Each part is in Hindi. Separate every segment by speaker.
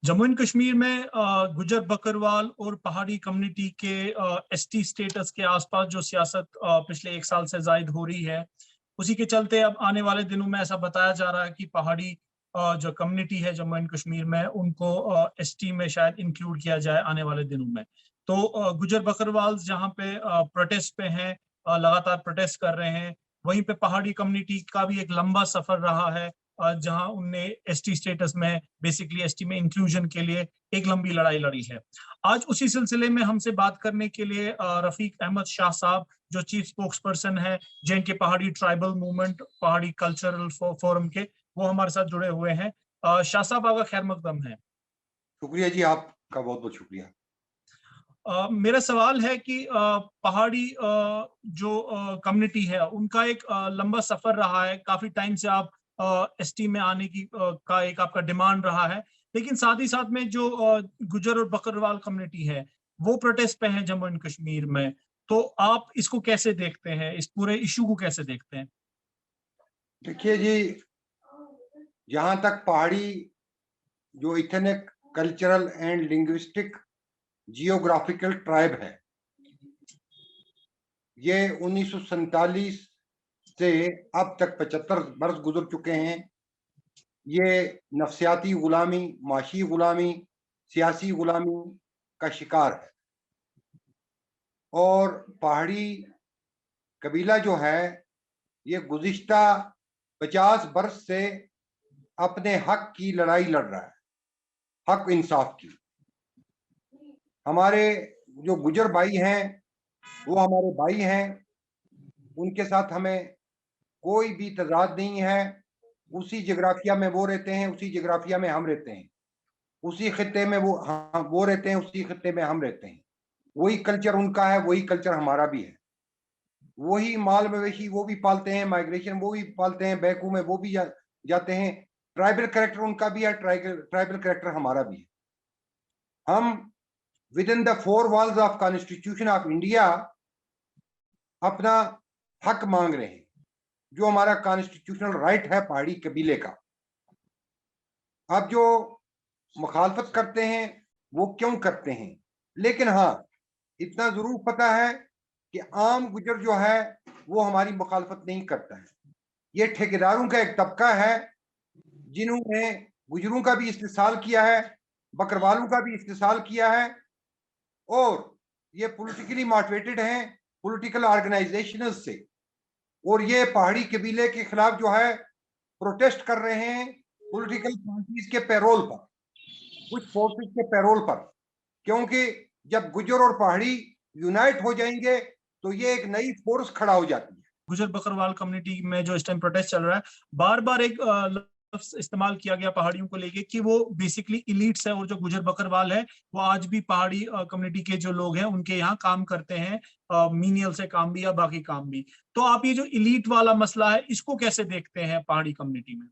Speaker 1: जम्मू एंड कश्मीर में गुजर बकरवाल और पहाड़ी कम्युनिटी के एसटी स्टेटस के आसपास जो सियासत पिछले 1 साल से जायद हो रही है, उसी के चलते अब आने वाले दिनों में ऐसा बताया जा रहा है कि पहाड़ी जो कम्युनिटी है जम्मू एंड कश्मीर में, उनको एसटी में शायद इंक्लूड किया जाए आने वाले दिनों में। तो गुजर बकरवाल जहाँ पे प्रोटेस्ट पे हैं, लगातार प्रोटेस्ट कर रहे हैं, वहीं पे पहाड़ी कम्युनिटी का भी एक लंबा सफर रहा है, जहां उनने एसटी स्टेटस में, बेसिकली एसटी में इंक्लूजन के लिए एक लंबी लड़ाई लड़ी है। आज उसी सिलसिले में हमसे बात करने के लिए रफीक अहमद शाह साहब, जो चीफ स्पोक्स पर्सन है के पहाड़ी ट्राइबल मूवमेंट पहाड़ी कल्चरल फोरम के, वो हमारे साथ जुड़े हुए हैं। शाह साहब, आपका खैर मकदम है।
Speaker 2: शुक्रिया जी, आपका बहुत बहुत शुक्रिया।
Speaker 1: मेरा सवाल है कि पहाड़ी जो कम्युनिटी है, उनका एक लंबा सफर रहा है, काफी टाइम से आप एसटी में आने की का एक आपका डिमांड रहा है, लेकिन साथ ही साथ में जो गुजर और बकरवाल कम्युनिटी है, वो प्रोटेस्ट पे है जम्मू एंड कश्मीर में। तो आप इसको कैसे देखते हैं, इस पूरे इशू को कैसे देखते हैं?
Speaker 2: देखिए जी, जहां तक पहाड़ी जो ethnic cultural and linguistic geographical tribe है, ये 1947 से अब तक 75 वर्ष गुजर चुके हैं। ये नफसियाती गुलामी, माशी गुलामी, सियासी गुलामी का शिकार है। और पहाड़ी कबीला जो है, ये गुज़िश्ता 50 वर्ष से अपने हक की लड़ाई लड़ रहा है, हक इंसाफ की। हमारे जो गुजर भाई हैं, वो हमारे भाई हैं, उनके साथ हमें कोई भी तज़ाद नहीं है। उसी जिग्राफिया में वो रहते हैं, उसी जिग्राफिया में हम रहते हैं, उसी खित्ते में वो रहते हैं, उसी खित्ते में हम रहते हैं। वही कल्चर उनका है, वही कल्चर हमारा भी है। वही माल मवेशी वो भी पालते हैं, माइग्रेशन वो भी पालते हैं, बैकू में वो भी जाते हैं। ट्राइबल कैरेक्टर उनका भी है, ट्राइबल कैरेक्टर हमारा भी है। हम with in the 4 walls of constitution of India अपना हक मांग रहे हैं, जो हमारा कॉन्स्टिट्यूशनल राइट है पहाड़ी कबीले का। अब जो मुखालफत करते हैं वो क्यों करते हैं, लेकिन हाँ, इतना जरूर पता है कि आम गुजर जो है वो हमारी मुखालफत नहीं करता है। ये ठेकेदारों का एक तबका है जिन्होंने गुजरों का भी इस्तेसाल किया है, बकरवालों का भी इस्तेसाल किया है, और ये पॉलिटिकली मोटिवेटेड हैं, पॉलिटिकल ऑर्गेनाइजेशन से। और ये पहाड़ी कबीले के खिलाफ जो है प्रोटेस्ट कर रहे हैं पॉलिटिकल पार्टीज के पैरोल पर, कुछ फोर्सेस के पैरोल पर। क्योंकि जब गुजर और पहाड़ी यूनाइट हो जाएंगे तो ये एक नई फोर्स खड़ा हो जाती है।
Speaker 1: गुजर बकरवाल कम्युनिटी में जो इस टाइम प्रोटेस्ट चल रहा है, बार बार एक लफ्ज इस्तेमाल किया गया पहाड़ियों को लेके कि वो बेसिकली इलीट्स है, और जो गुजर बकरवाल है वो आज भी पहाड़ी कम्युनिटी के जो लोग हैं उनके यहाँ काम करते हैं, मीनियल से काम भी या बाकी काम भी। तो आप ये जो इलीट वाला मसला है, इसको कैसे देखते हैं पहाड़ी कम्युनिटी में?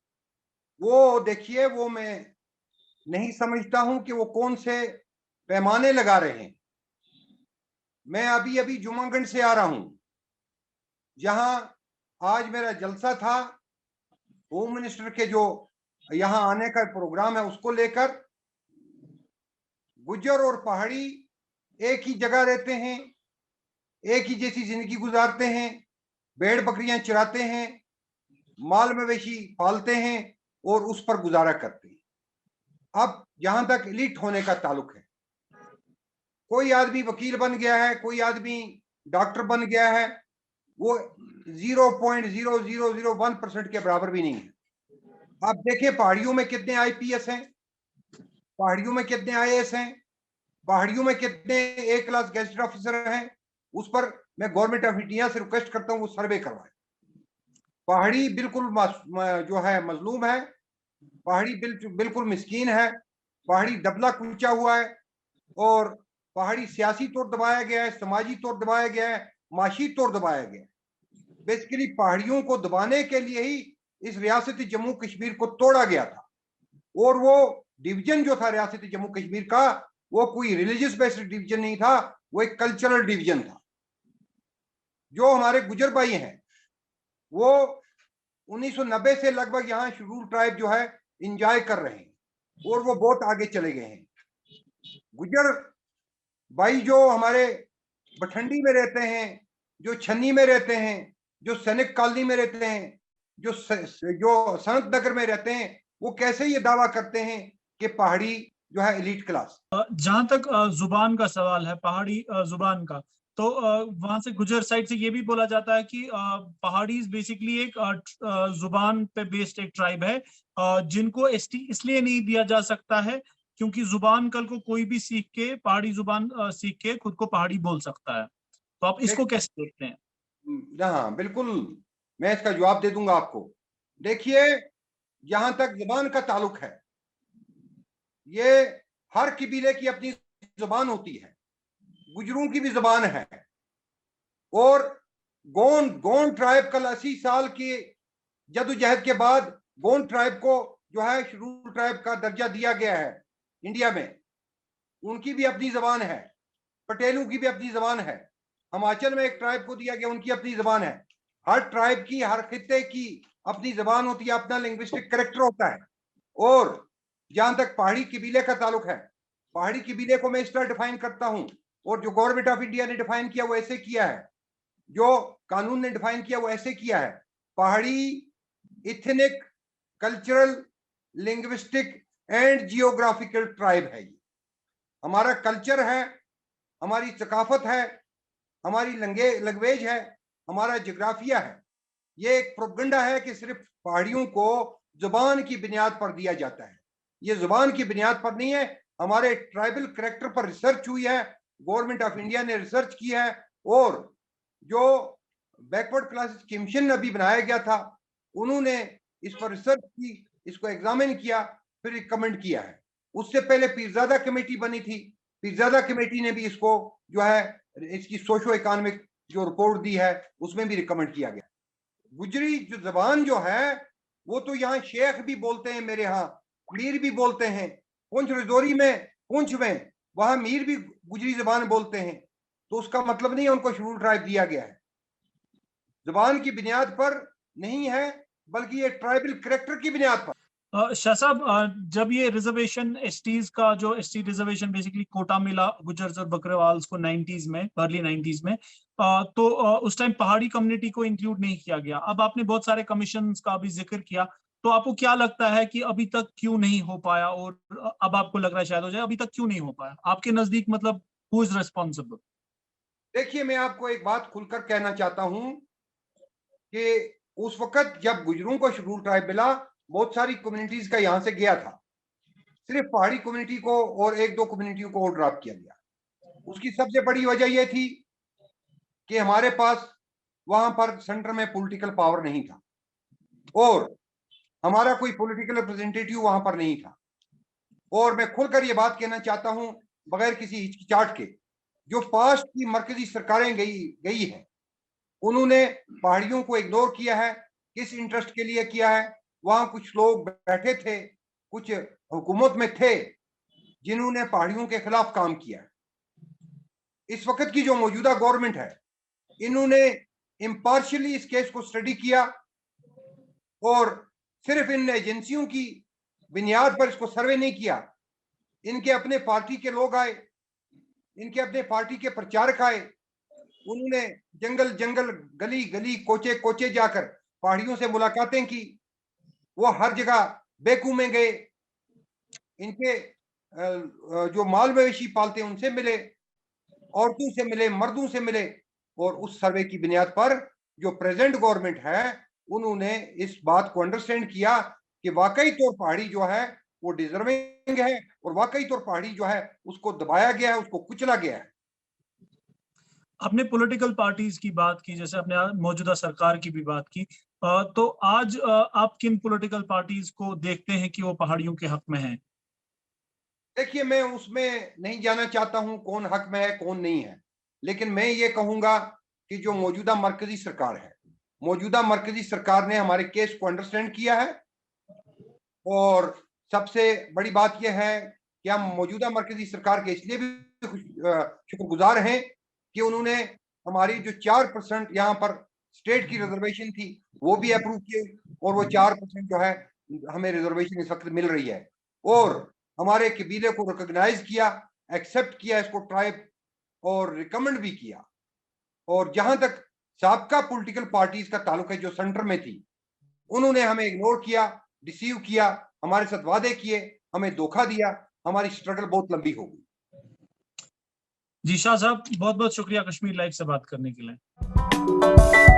Speaker 2: वो देखिए, वो मैं नहीं समझता हूं कि वो कौन से पैमाने लगा रहे हैं। मैं अभी अभी जुमागंज से आ रहा हूं, जहां आज मेरा जलसा था होम मिनिस्टर के जो यहां आने का प्रोग्राम है उसको लेकर। गुज्जर और पहाड़ी एक ही जगह रहते हैं, एक ही जैसी जिंदगी गुजारते हैं, भेड़ बकरियां चराते हैं, माल मवेशी पालते हैं और उस पर गुजारा करते हैं। अब जहां तक एलिट होने का ताल्लुक है, कोई आदमी वकील बन गया है, कोई आदमी डॉक्टर बन गया है, वो 0.0001% के बराबर भी नहीं है। आप देखें पहाड़ियों में कितने आईपीएस हैं, पहाड़ियों में कितने आईएएस हैं, पहाड़ियों में कितने ए क्लास गेजेटेड ऑफिसर हैं। उस पर मैं गवर्नमेंट ऑफ इंडिया से रिक्वेस्ट करता हूं वो सर्वे करवाए। पहाड़ी बिल्कुल जो है मजलूम है, पहाड़ी बिल्कुल मिस्कीन है, पहाड़ी दबला कुचा हुआ है, और पहाड़ी सियासी तौर दबाया गया है, समाजी तौर दबाया गया है, माशी तौर दबाया गया है। बेसिकली पहाड़ियों को दबाने के लिए ही इस रियासत जम्मू कश्मीर को तोड़ा गया था। और वो डिवीजन जो था रियासत जम्मू कश्मीर का, वो कोई रिलीजियस बेस्ड डिवीजन नहीं था, वो एक कल्चरल डिवीजन था। जो हमारे गुजर भाई हैं, वो 1990 से लगभग यहाँ शेड्यूल ट्राइब जो है इंजॉय कर रहे हैं। और वो बहुत आगे चले गए हैं। गुजर भाई जो हमारे बठंडी में रहते हैं, जो छन्नी में रहते हैं, जो सैनिक कॉलोनी में रहते हैं, जो सनत नगर में रहते हैं, वो कैसे ये दावा करते हैं कि पहाड़ी जो है एलीट क्लास।
Speaker 1: जहां तक जुबान का सवाल है, पहाड़ी जुबान का, तो वहां से गुजर साइड से ये भी बोला जाता है कि पहाड़ी बेसिकली एक जुबान पे बेस्ड एक ट्राइब है, जिनको एसटी इसलिए नहीं दिया जा सकता है क्योंकि जुबान कल को कोई भी सीख के, पहाड़ी जुबान सीख के खुद को पहाड़ी बोल सकता है। तो आप इसको कैसे देखते हैं?
Speaker 2: हाँ बिल्कुल, मैं इसका जवाब दे दूंगा आपको। देखिए, जहां तक जुबान का ताल्लुक है, ये हर कबीले की अपनी जुबान होती है। गुजरों की भी जुबान है। और गोंड गोंड ट्राइब कल 80 साल की जदोजहद के बाद गोंड ट्राइब को जो है शेड्यूल ट्राइब का दर्जा दिया गया है इंडिया में। उनकी भी अपनी जबान है। पटेलों की भी अपनी जबान है। हिमाचल में एक ट्राइब को दिया गया, उनकी अपनी जबान है। हर ट्राइब की, हर खित्ते की अपनी जबान होती है, अपना लिंग्विस्टिक कैरेक्टर होता है। और जहां तक पहाड़ी कबीले का ताल्लुक है, पहाड़ी कबीले को मैं इस तरह डिफाइन करता हूं, और जो गवर्नमेंट ऑफ इंडिया ने डिफाइन किया वो ऐसे किया है, जो कानून ने डिफाइन किया वो ऐसे किया है। पहाड़ी ethnic, cultural, linguistic and geographical tribe है। ये हमारा कल्चर है, हमारी सकाफत है, हमारी लैंग्वेज है, हमारा जोग्राफिया है। ये एक प्रोपगंडा है कि सिर्फ पहाड़ियों को जुबान की बुनियाद पर दिया जाता है। ये जुबान की बुनियाद पर नहीं है। हमारे ट्राइबल करेक्टर पर रिसर्च हुई है, गवर्नमेंट ऑफ इंडिया ने रिसर्च की है, और जो बैकवर्ड क्लासेस कमीशन अभी बनाया गया था, उन्होंने इस पर रिसर्च की, इसको एग्जामिन किया, फिर रिकमेंड किया है। उससे पहले पीरजादा कमेटी बनी थी। पीरजादा कमेटी ने भी इसको जो है इसकी सोशो इकोनॉमिक जो रिपोर्ट दी है उसमें भी रिकमेंड किया गया। गुजरी जो जबान जो है वो तो यहाँ शेख भी बोलते हैं, मेरे यहाँ मीर भी बोलते हैं। पुंछ रजौरी में, पुंछ में वहां मीर भी गुजरी जबान बोलते हैं। तो उसका मतलब नहीं है उनको शेड्यूल ट्राइब दिया गया है। जबान की बुनियाद पर नहीं है, बल्कि ये ट्राइबल करेक्टर की बुनियाद पर।
Speaker 1: शाह साहब, जब ये रिजर्वेशन एसटीज का, जो एसटी रिजर्वेशन बेसिकली कोटा मिला गुजर्स और बकरवाल्स को 90s में, अर्ली 90s में, तो उस टाइम पहाड़ी कम्युनिटी को इंक्लूड नहीं किया गया। अब आपने बहुत सारे कमीशन का भी जिक्र किया, तो आपको क्या लगता है कि अभी तक क्यों नहीं हो पाया, और अब आपको लग रहा है शायद हो जाए, अभी तक क्यों नहीं हो पाया आपके नजदीक? मतलब हु इज रेस्पॉन्सिबल?
Speaker 2: देखिए, मैं आपको एक बात खुलकर कहना चाहता हूं कि उस वक्त जब गुजरों को शेड्यूल ट्राइब मिला, बहुत सारी कम्युनिटीज का यहां से गया था। सिर्फ पहाड़ी कम्युनिटी को और एक दो कम्युनिटियों को और ड्रॉप किया गया। उसकी सबसे बड़ी वजह यह थी कि हमारे पास वहां पर सेंटर में पॉलिटिकल पावर नहीं था, और हमारा कोई पॉलिटिकल रिप्रेजेंटेटिव वहां पर नहीं था। और मैं खुलकर यह बात कहना चाहता हूं, बगैर किसी हिचकिचाहट के, जो पास्ट की मरकजी सरकारें गई हैं, उन्होंने पहाड़ियों को इग्नोर किया है। किस इंटरेस्ट के लिए किया है? वहां कुछ लोग बैठे थे, कुछ हुकूमत में थे, जिन्होंने पहाड़ियों के खिलाफ काम किया। इस वक्त की जो मौजूदा गवर्नमेंट है, इन्होंने इम्पार्शियली इस केस को स्टडी किया, और सिर्फ इन एजेंसियों की बुनियाद पर इसको सर्वे नहीं किया। इनके अपने पार्टी के लोग आए, इनके अपने पार्टी के प्रचारक आए, उन्होंने जंगल जंगल, गली गली, कोचे कोचे जाकर पहाड़ियों से मुलाकातें की। वो हर जगह बेकू में गए, इनके जो माल मवेशी पालते हैं उनसे मिले, औरतों से मिले, मर्दों से मिले। और उस सर्वे की बुनियाद पर जो प्रेजेंट गवर्नमेंट है, उन्होंने इस बात को अंडरस्टैंड किया कि वाकई तौर पहाड़ी जो है वो डिजर्विंग है, और वाकई तौर पहाड़ी जो है उसको दबाया गया है, उसको कुचला गया है।
Speaker 1: आपने पॉलिटिकल पार्टीज की बात की, जैसे आपने मौजूदा सरकार की भी बात की, तो आज आप किन पॉलिटिकल पार्टीज को देखते हैं कि वो पहाड़ियों के हक में हैं?
Speaker 2: देखिए, मैं उसमें नहीं जाना चाहता हूं कौन हक में है कौन नहीं है, लेकिन मैं ये कहूंगा कि जो मौजूदा मरकजी सरकार है, मौजूदा मरकजी सरकार ने हमारे केस को अंडरस्टैंड किया है। और सबसे बड़ी बात यह है कि हम मौजूदा मरकजी सरकार के इसलिए भी शुक्रगुजार हैं कि उन्होंने हमारी जो 4% यहाँ पर स्टेट की रिजर्वेशन थी वो भी अप्रूव किए, और वो 4% जो है हमें रिजर्वेशन इस वक्त मिल रही है। और हमारे कबीले को रिकॉग्नाइज किया, एक्सेप्ट किया इसको ट्राइब, और रिकमेंड भी किया। और जहां तक साबका पॉलिटिकल पार्टीज का ताल्लुक है जो सेंटर में थी, उन्होंने हमें इग्नोर किया, डिसीव किया, हमारे साथ वादे किए, हमें धोखा दिया, हमारी स्ट्रगल बहुत लंबी हो गई।
Speaker 1: जी शाह साहब, बहुत बहुत शुक्रिया कश्मीर लाइव से बात करने के लिए।